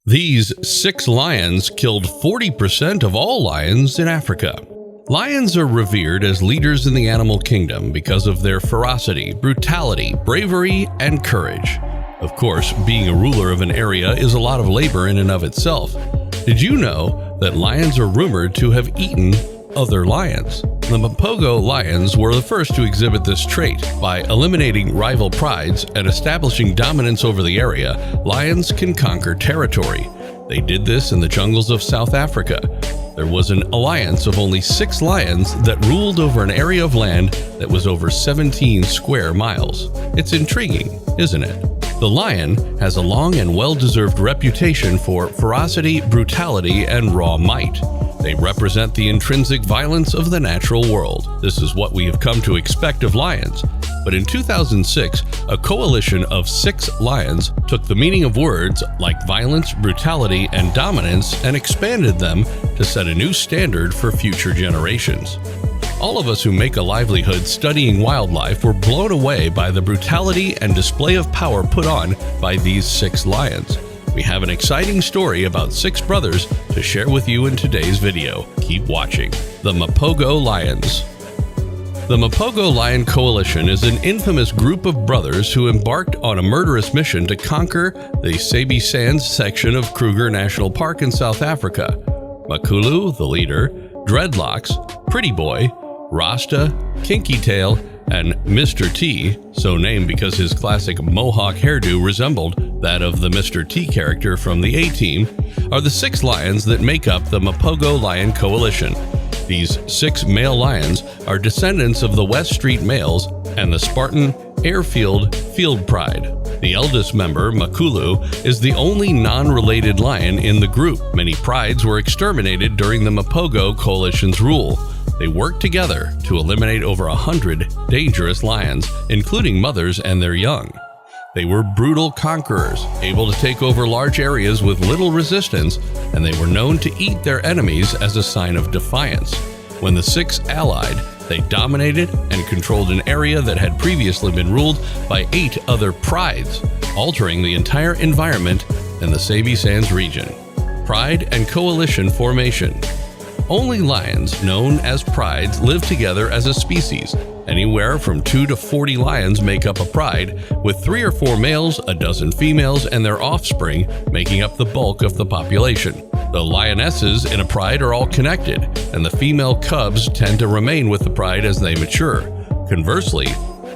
These 6 lions killed 40% of all lions in Africa. Lions are revered as leaders in the animal kingdom because of their ferocity, brutality, bravery, and courage. Of course, being a ruler of an area is a lot of labor in and of itself. Did you know that lions are rumored to have eaten other lions? The Mapogo lions were the first to exhibit this trait. By eliminating rival prides and establishing dominance over the area, lions can conquer territory. They did this in the jungles of South Africa. There was an alliance of only 6 lions that ruled over an area of land that was over 17 square miles. It's intriguing, isn't it? The lion has a long and well-deserved reputation for ferocity, brutality, and raw might. They represent the intrinsic violence of the natural world. This is what we have come to expect of lions. But in 2006, a coalition of 6 lions took the meaning of words like violence, brutality, and dominance and expanded them to set a new standard for future generations. All of us who make a livelihood studying wildlife were blown away by the brutality and display of power put on by these 6 lions. We have an exciting story about 6 brothers to share with you in today's video. Keep watching. The Mapogo Lions. The Mapogo Lion Coalition is an infamous group of brothers who embarked on a murderous mission to conquer the Sabi Sands section of Kruger National Park in South Africa. Makulu, the leader, Dreadlocks, Pretty Boy, Rasta, Kinky Tail, and Mr. T, so named because his classic mohawk hairdo resembled that of the Mr. T character from the A-Team, are the 6 lions that make up the Mapogo Lion Coalition. These 6 male lions are descendants of the West Street males and the Spartan Airfield Field Pride. The eldest member, Makulu, is the only non-related lion in the group. Many prides were exterminated during the Mapogo Coalition's rule. They worked together to eliminate over 100 dangerous lions, including mothers and their young. They were brutal conquerors, able to take over large areas with little resistance, and they were known to eat their enemies as a sign of defiance. When the 6 allied, they dominated and controlled an area that had previously been ruled by 8 other prides, altering the entire environment in the Sabi Sands region. Pride and coalition formation. Only lions, known as prides, live together as a species. Anywhere from 2 to 40 lions make up a pride, with 3 or 4 males, a dozen females, and their offspring making up the bulk of the population. The lionesses in a pride are all connected, and the female cubs tend to remain with the pride as they mature. Conversely,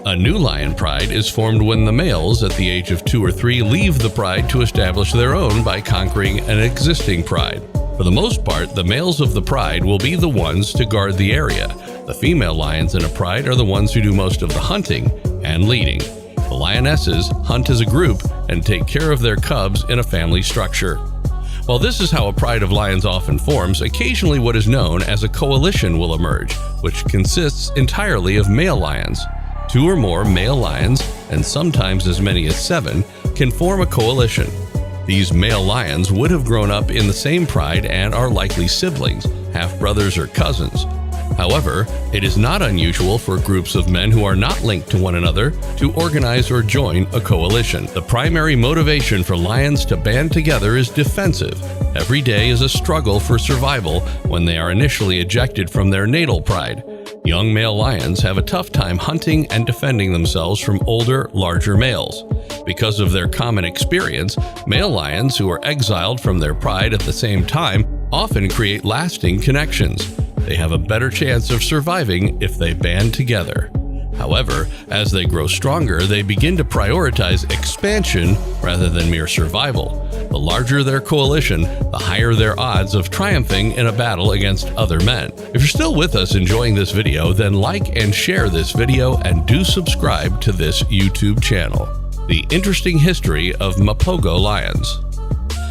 a new lion pride is formed when the males at the age of 2 or 3 leave the pride to establish their own by conquering an existing pride. For the most part, the males of the pride will be the ones to guard the area. The female lions in a pride are the ones who do most of the hunting and leading. The lionesses hunt as a group and take care of their cubs in a family structure. While this is how a pride of lions often forms, occasionally what is known as a coalition will emerge, which consists entirely of male lions. 2 or more male lions, and sometimes as many as 7, can form a coalition. These male lions would have grown up in the same pride and are likely siblings, half-brothers or cousins. However, it is not unusual for groups of men who are not linked to one another to organize or join a coalition. The primary motivation for lions to band together is defensive. Every day is a struggle for survival when they are initially ejected from their natal pride. Young male lions have a tough time hunting and defending themselves from older, larger males. Because of their common experience, male lions who are exiled from their pride at the same time often create lasting connections. They have a better chance of surviving if they band together. However, as they grow stronger, they begin to prioritize expansion rather than mere survival. The larger their coalition, the higher their odds of triumphing in a battle against other men. If you're still with us enjoying this video, then like and share this video and do subscribe to this YouTube channel. The interesting history of Mapogo lions.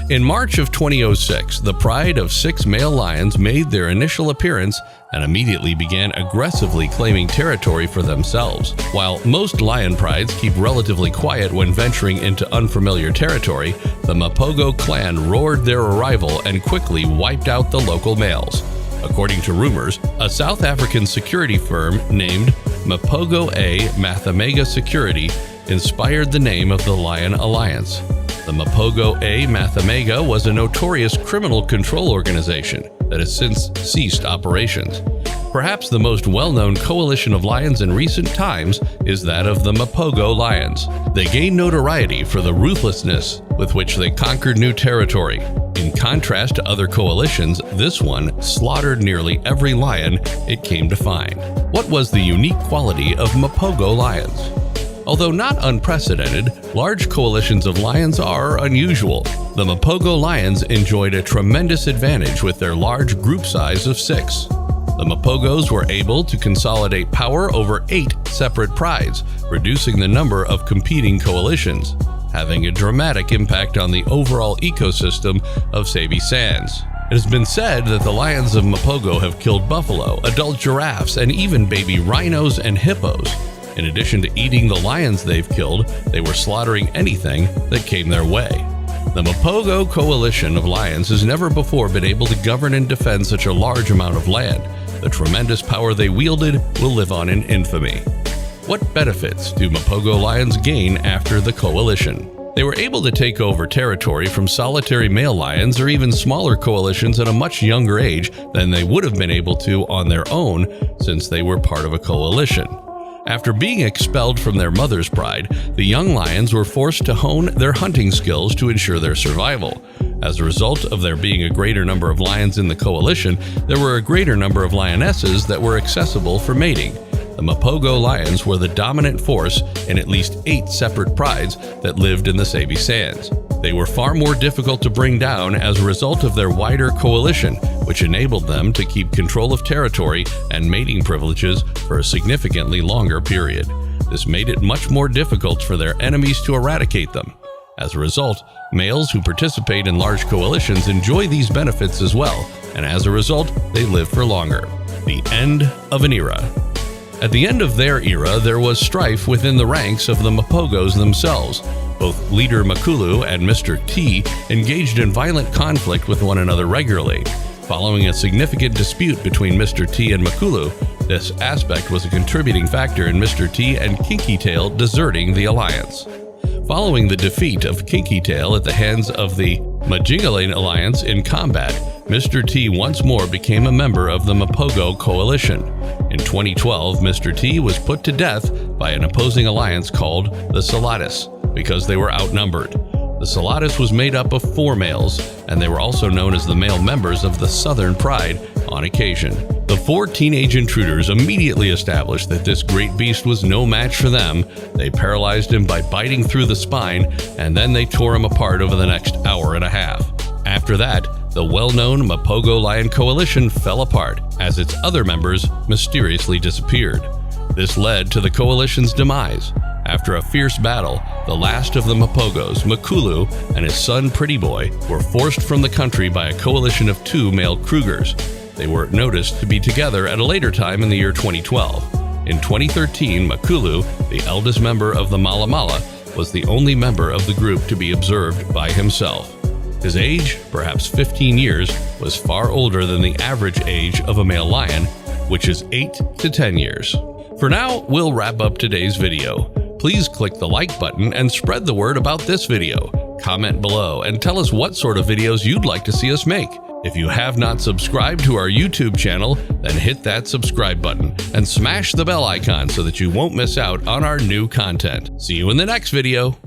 In March of 2006, the pride of 6 male lions made their initial appearance and immediately began aggressively claiming territory for themselves. While most lion prides keep relatively quiet when venturing into unfamiliar territory, the Mapogo clan roared their arrival and quickly wiped out the local males. According to rumors, a South African security firm named Mapogo A Mathemega Security inspired the name of the Lion Alliance. The Mapogo-A Mathemaga was a notorious criminal control organization that has since ceased operations. Perhaps the most well-known coalition of lions in recent times is that of the Mapogo Lions. They gained notoriety for the ruthlessness with which they conquered new territory. In contrast to other coalitions, this one slaughtered nearly every lion it came to find. What was the unique quality of Mapogo lions? Although not unprecedented, large coalitions of lions are unusual. The Mapogo lions enjoyed a tremendous advantage with their large group size of 6. The Mapogos were able to consolidate power over 8 separate prides, reducing the number of competing coalitions, having a dramatic impact on the overall ecosystem of Sabi Sands. It has been said that the lions of Mapogo have killed buffalo, adult giraffes, and even baby rhinos and hippos. In addition to eating the lions they've killed, they were slaughtering anything that came their way. The Mapogo coalition of lions has never before been able to govern and defend such a large amount of land. The tremendous power they wielded will live on in infamy. What benefits do Mapogo lions gain after the coalition? They were able to take over territory from solitary male lions or even smaller coalitions at a much younger age than they would have been able to on their own since they were part of a coalition. After being expelled from their mother's pride, the young lions were forced to hone their hunting skills to ensure their survival. As a result of there being a greater number of lions in the coalition, there were a greater number of lionesses that were accessible for mating. The Mapogo lions were the dominant force in at least 8 separate prides that lived in the Sabi Sands. They were far more difficult to bring down as a result of their wider coalition, which enabled them to keep control of territory and mating privileges for a significantly longer period. This made it much more difficult for their enemies to eradicate them. As a result, males who participate in large coalitions enjoy these benefits as well, and as a result, they live for longer. The end of an era. At the end of their era, there was strife within the ranks of the Mapogos themselves. Both Leader Makulu and Mr. T engaged in violent conflict with one another regularly. Following a significant dispute between Mr. T and Makulu, this aspect was a contributing factor in Mr. T and Kinky Tail deserting the alliance. Following the defeat of Kinky Tail at the hands of the Majingaling Alliance in combat, Mr. T once more became a member of the Mapogo coalition. In 2012, Mr. T was put to death by an opposing alliance called the Salatis because they were outnumbered. The Salatis was made up of 4 males, and they were also known as the male members of the Southern Pride on occasion. The 4 teenage intruders immediately established that this great beast was no match for them. They paralyzed him by biting through the spine, and then they tore him apart over the next hour and a half. After that, the well-known Mapogo Lion Coalition fell apart as its other members mysteriously disappeared. This led to the coalition's demise. After a fierce battle, the last of the Mapogos, Makulu, and his son Pretty Boy, were forced from the country by a coalition of 2 male Krugers. They were noticed to be together at a later time in the year 2012. In 2013, Makulu, the eldest member of the Mala Mala, was the only member of the group to be observed by himself. His age, perhaps 15 years, was far older than the average age of a male lion, which is 8 to 10 years. For now, we'll wrap up today's video. Please click the like button and spread the word about this video. Comment below and tell us what sort of videos you'd like to see us make. If you have not subscribed to our YouTube channel, then hit that subscribe button and smash the bell icon so that you won't miss out on our new content. See you in the next video.